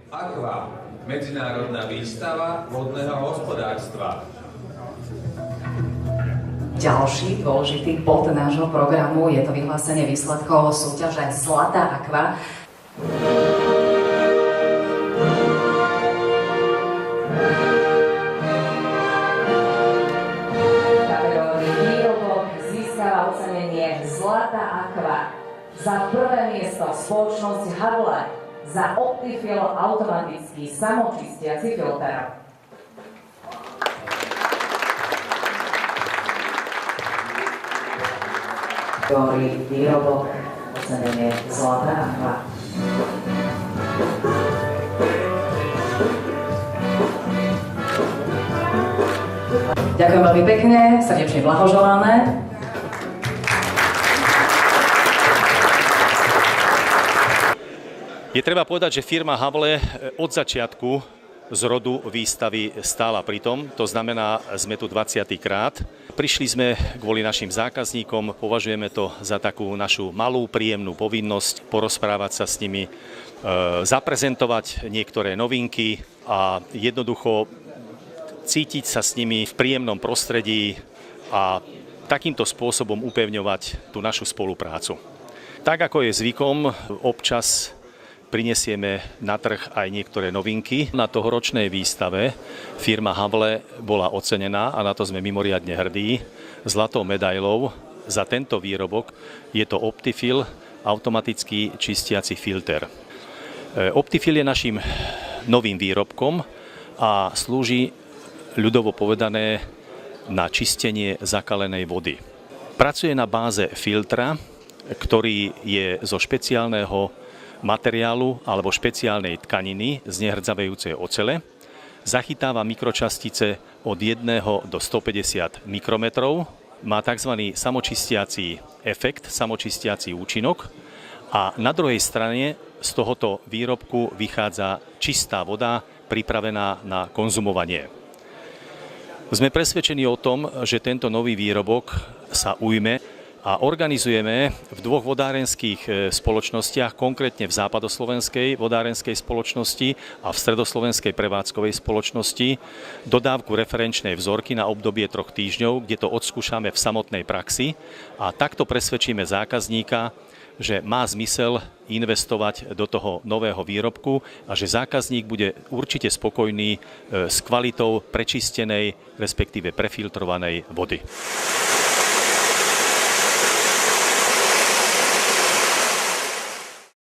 Aqua, medzinárodná výstava vodného hospodárstva. Ďalší dôležitý bod nášho programu je to vyhlásenie výsledkov súťaže Zlatá Aqua. V kategórii výrobok získava ocenenie Zlatá Aqua za prvé miesto spoločnosť Havle za Optifil automatický samočistiaci filter. Kategórii výrobok ocenenie Zlatá Aqua. Ďakujem veľmi pekne, srdečne blahoželané. Je treba povedať, že firma Havle od začiatku z rodu výstavy stála pri tom, to znamená, sme tu 20. krát. Prišli sme kvôli našim zákazníkom, považujeme to za takú našu malú, príjemnú povinnosť porozprávať sa s nimi, zaprezentovať niektoré novinky a jednoducho cítiť sa s nimi v príjemnom prostredí a takýmto spôsobom upevňovať tú našu spoluprácu. Tak ako je zvykom, občas prinesieme na trh aj niektoré novinky. Na tohoročnej výstave firma Havle bola ocenená, a na to sme mimoriadne hrdí, zlatou medailou za tento výrobok. Je to Optifil, automatický čistiaci filter. Optifil je našim novým výrobkom a slúži, ľudovo povedané, na čistenie zakalenej vody. Pracuje na báze filtra, ktorý je zo špeciálneho materiálu alebo špeciálnej tkaniny z nehrdzavejúcej ocele. Zachytáva mikročastice od 1 do 150 mikrometrov. Má tzv. Samočistiaci efekt, samočistiaci účinok. A na druhej strane z tohoto výrobku vychádza čistá voda pripravená na konzumovanie. Sme presvedčení o tom, že tento nový výrobok sa ujme a organizujeme v dvoch vodárenských spoločnostiach, konkrétne v západoslovenskej vodárenskej spoločnosti a v stredoslovenskej prevádzkovej spoločnosti, dodávku referenčnej vzorky na obdobie 3 týždňov, kde to odskúšame v samotnej praxi a takto presvedčíme zákazníka, že má zmysel investovať do toho nového výrobku a že zákazník bude určite spokojný s kvalitou prečistenej, respektíve prefiltrovanej vody.